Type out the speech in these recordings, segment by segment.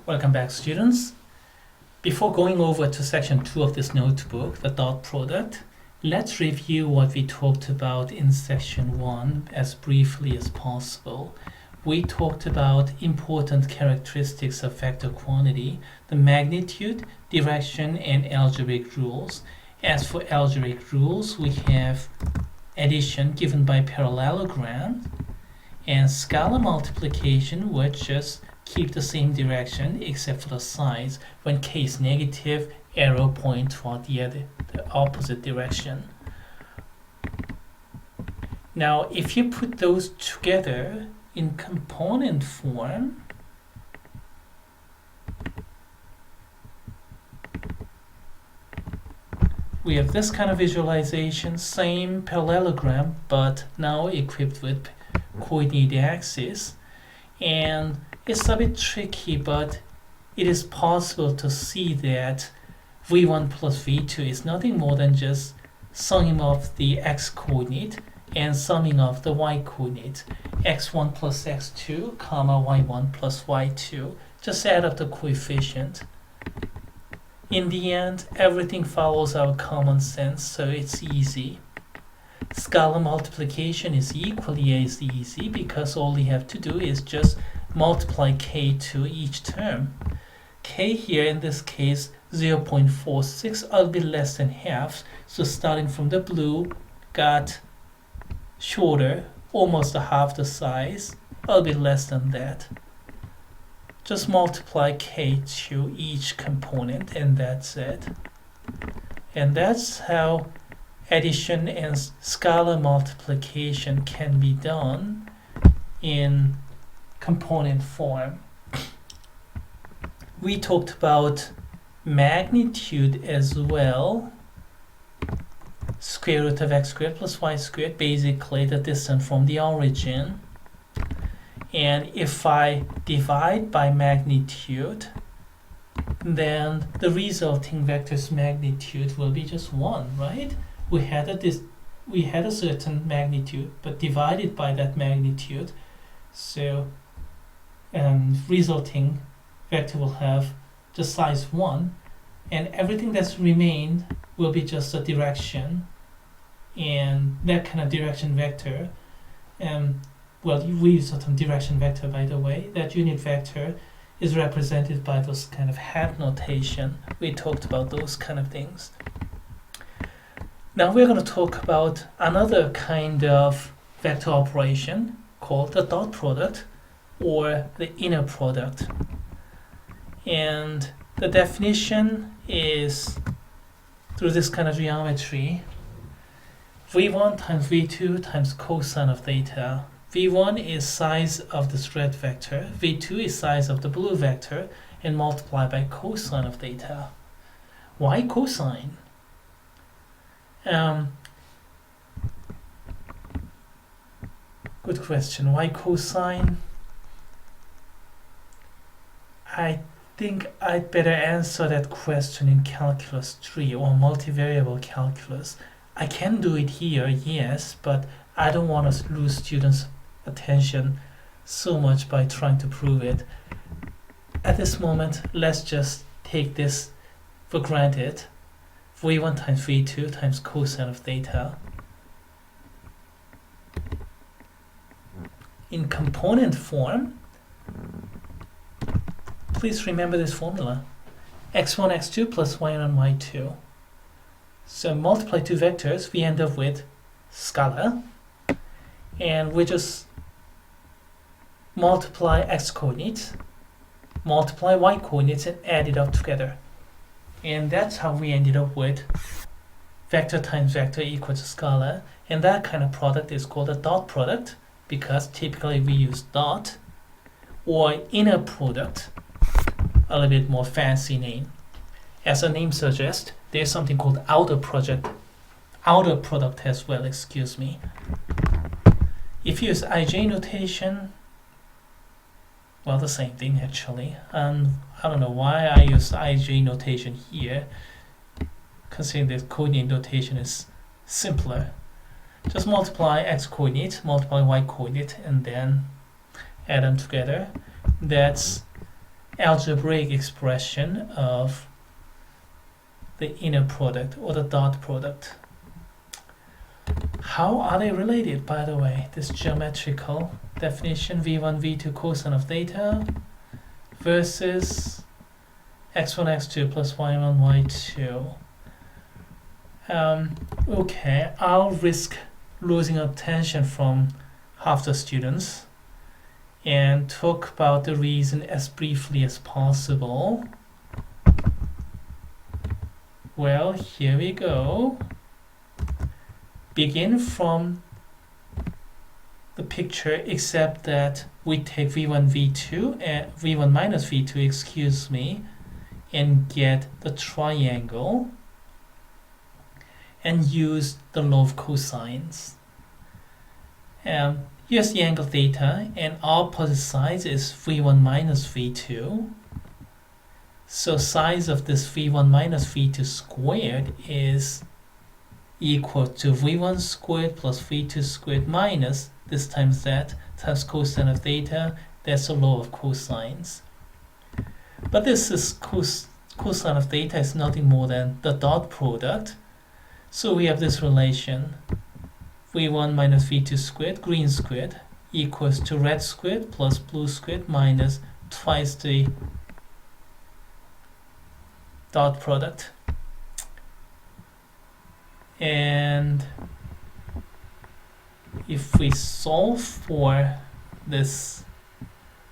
Welcome back, students. Before going over to section 2 of this notebook, the dot product, let's review what we talked about in section 1 as briefly as possible. We talked about important characteristics of vector quantity, the magnitude, direction, and algebraic rules. As for algebraic rules, we have addition given by parallelogram and scalar multiplication, which just keep the same direction except for the sides. When k is negative, arrow point toward the opposite direction. Now, if you put those together in component form, we have this kind of visualization, same parallelogram, but now equipped with coordinate axis. And it's a bit tricky, but it is possible to see that v1 plus v2 is nothing more than just summing of the x coordinate and summing of the y coordinate. x1 plus x2, comma y1 plus y2. Just add up the coefficient. In the end, everything follows our common sense, so it's easy. Scalar multiplication is equally as easy because all we have to do is just multiply k to each term. K here in this case 0.46, a bit less than half, so starting from the blue got shorter, almost a half the size, a bit less than that. Just multiply k to each component and that's it. And that's how addition and scalar multiplication can be done in component form. We talked about magnitude as well. Square root of x squared plus y squared, basically the distance from the origin. And if I divide by magnitude, then the resulting vector's magnitude will be just 1, right? We had a certain magnitude, but divided by that magnitude, so resulting vector will have just size 1, and everything that's remained will be just a direction, and that kind of direction vector, well, we use some direction vector, by the way. That unit vector is represented by those kind of hat notation. We talked about those kind of things. Now we're going to talk about another kind of vector operation called the dot product or the inner product. And the definition is through this kind of geometry, v1 times v2 times cosine of theta. v1 is size of this red vector, v2 is size of the blue vector, and multiply by cosine of theta. Why cosine? Good question. Why cosine? I think I'd better answer that question in calculus 3 or multivariable calculus. I can do it here, yes, but I don't want to lose students' attention so much by trying to prove it. At this moment, let's just take this for granted. v1 times v2 times cosine of theta. In component form, please remember this formula. x1, x2 plus y1, y2. So multiply two vectors, we end up with scalar. And we just multiply x coordinates, multiply y coordinates, and add it up together. And that's how we ended up with vector times vector equals scalar. And that kind of product is called a dot product because typically we use dot, or inner product, a little bit more fancy name. As the name suggests, there's something called outer product as well, excuse me. If you use IJ notation, well, the same thing actually. I don't know why I use IJ notation here, considering that coordinate notation is simpler. Just multiply x coordinate, multiply y coordinate, and then add them together. That's algebraic expression of the inner product or the dot product. How are they related, by the way? This geometrical definition, v1, v2 cosine of theta versus x1, x2 plus y1, y2. Okay, I'll risk losing attention from half the students and talk about the reason as briefly as possible. Well, here we go. Begin from the picture, except that we take v1, v2, v1 minus v2, excuse me, and get the triangle and use the law of cosines. Here's the angle theta, and opposite sides is v1 minus v2. So size of this v1 minus v2 squared is equal to v1 squared plus v2 squared minus this times that times cosine of theta. That's the law of cosines. But this is cosine of theta is nothing more than the dot product. So we have this relation v1 minus v2 squared, green squared, equals to red squared plus blue squared minus twice the dot product. And if we solve for this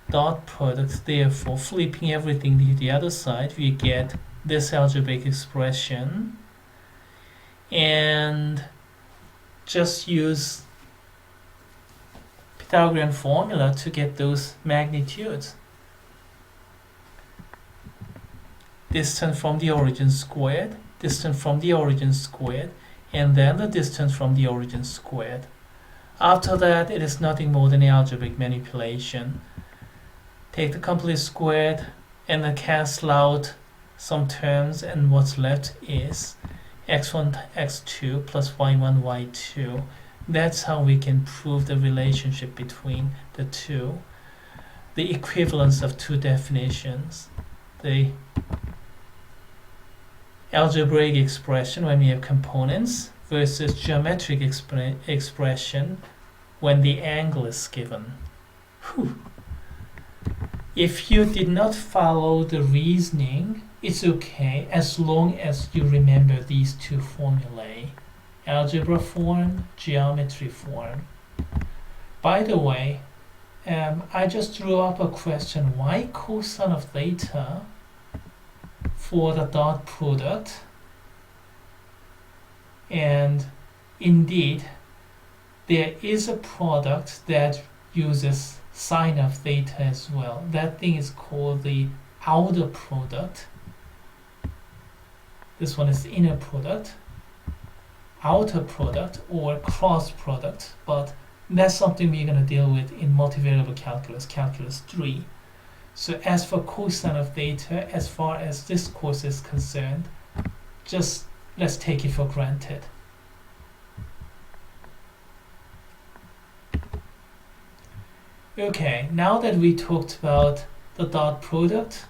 dot product, therefore flipping everything to the other side, we get this algebraic expression, and just use Pythagorean formula to get those magnitudes. Distance from the origin squared, distance from the origin squared, and then the distance from the origin squared. After that, it is nothing more than algebraic manipulation. Take the complete squared and then cancel out some terms, and what's left is x1, x2 plus y1, y2. That's how we can prove the relationship between the two, the equivalence of two definitions. The algebraic expression when we have components versus geometric expression when the angle is given. Whew. If you did not follow the reasoning, it's okay as long as you remember these two formulae: algebra form, geometry form. By the way, I just drew up a question: why cosine of theta for the dot product? And indeed, there is a product that uses sine of theta as well. That thing is called the outer product. This one is the inner product, outer product, or cross product, but that's something we're going to deal with in multivariable calculus, calculus 3. So as for cosine of theta, as far as this course is concerned, just let's take it for granted. Okay, now that we talked about the dot product,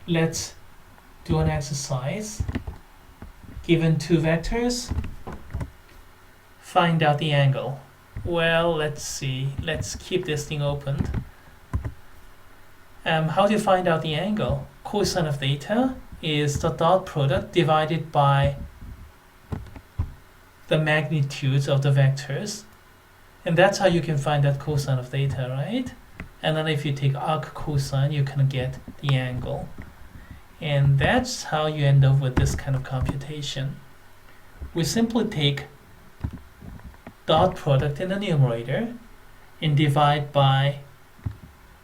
let's do an exercise. Given two vectors, find out the angle. Well, let's see. Let's keep this thing opened. How do you find out the angle? Cosine of theta is the dot product divided by the magnitudes of the vectors. And that's how you can find out cosine of theta, right? And then if you take arc cosine, you can get the angle. And that's how you end up with this kind of computation. We simply take dot product in the numerator and divide by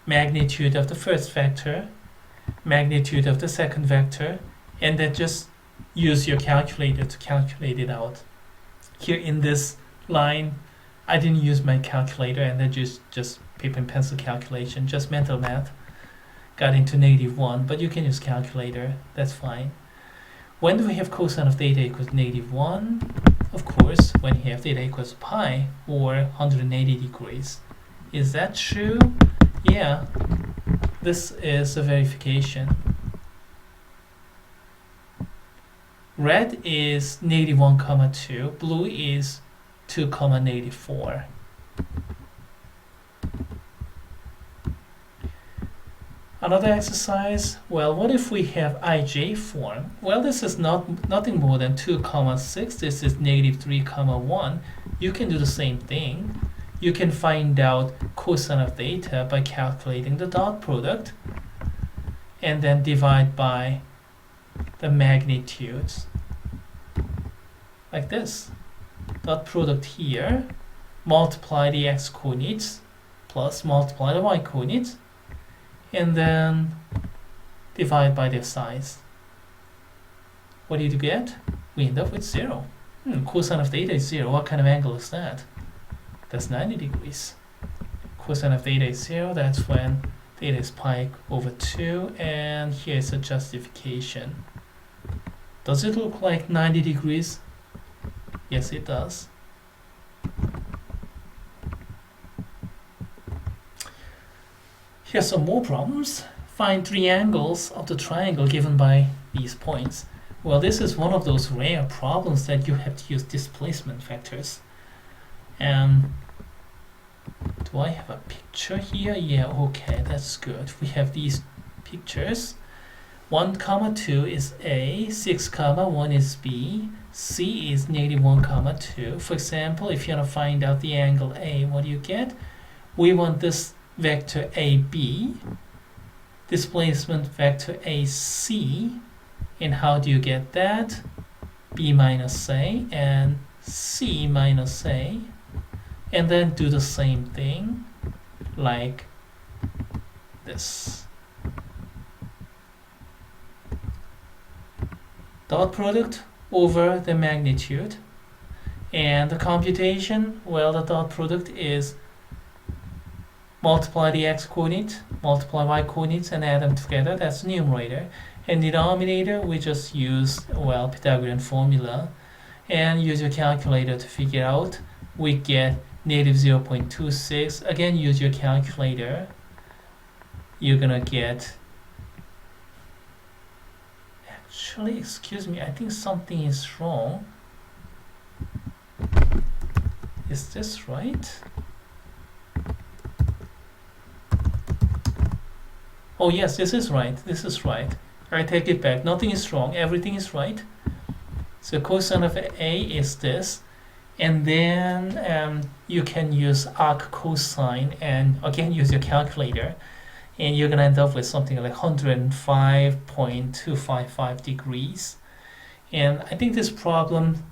magnitude of the first vector, magnitude of the second vector, and then just use your calculator to calculate it out. Here in this line, I didn't use my calculator, and then just paper and pencil calculation, just mental math. Got into -1, but you can use calculator, that's fine. When do we have cosine of theta equals -1? Of course, when you have theta equals pi, or 180 degrees. Is that true? Yeah. this is a verification. Red is -1, 2. Blue is 2, -4. Another exercise, well, what if we have IJ form? Well, this is nothing more than 2, 6. This is -3, 1. You can do the same thing. You can find out cosine of theta by calculating the dot product and then divide by the magnitudes. Like this. Dot product here, multiply the x coordinates plus multiply the y coordinates, and then divide by their size. What do you get? We end up with 0. Cosine of theta is 0. What kind of angle is that? That's 90 degrees. Cosine of theta is 0. That's when theta is pi over 2. And here's a justification. Does it look like 90 degrees? Yes, it does. Here's some more problems. Find 3 angles of the triangle given by these points. Well, this is one of those rare problems that you have to use displacement vectors. Do I have a picture here? Yeah, okay, that's good. We have these pictures. 1, 2 is A, 6, 1 is B, C is -1, 2. For example, if you want to find out the angle A, what do you get? We want this vector AB, displacement vector AC, and how do you get that? B minus A and C minus A, and then do the same thing like this. Dot product over the magnitude, and the computation, well, the dot product is multiply the x coordinate, multiply y coordinates, and add them together. That's the numerator. And denominator, we just use, well, Pythagorean formula, and use your calculator to figure out. We get -0.26. Again, use your calculator. You're gonna get, actually, excuse me, I think something is wrong. Is this right? Oh yes, this is right. This is right. I take it back. Nothing is wrong. Everything is right. So cosine of A is this. And then you can use arc cosine and again use your calculator. And you're going to end up with something like 105.255 degrees. And I think this problem,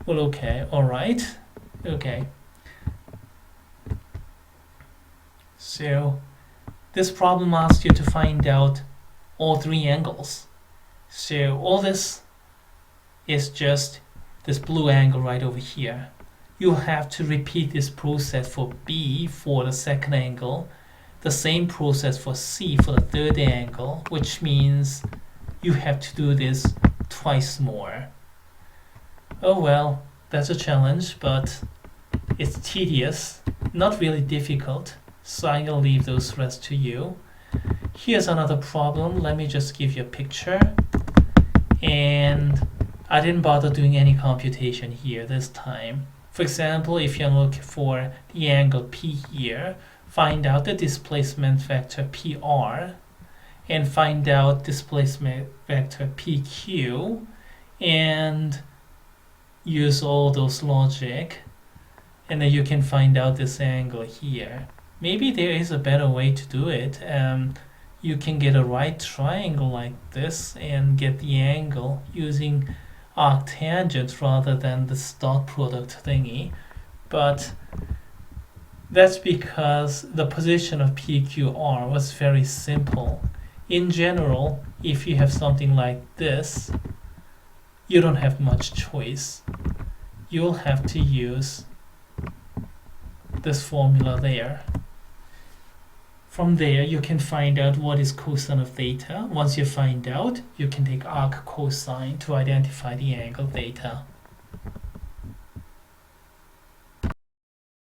well, okay, all right. Okay. So this problem asks you to find out all 3 angles. So all this is just this blue angle right over here. You have to repeat this process for B for the second angle, the same process for C for the third angle, which means you have to do this twice more. Oh well, that's a challenge, but it's tedious, not really difficult. So I'm going to leave those rest to you. Here's another problem. Let me just give you a picture. And I didn't bother doing any computation here this time. For example, if you're looking for the angle P here, find out the displacement vector PR and find out displacement vector PQ and use all those logic, and then you can find out this angle here. Maybe there is a better way to do it. You can get a right triangle like this and get the angle using arctangent rather than the dot product thingy. But that's because the position of PQR was very simple. In general, if you have something like this, you don't have much choice. You'll have to use this formula there. From there, you can find out what is cosine of theta. Once you find out, you can take arc cosine to identify the angle theta.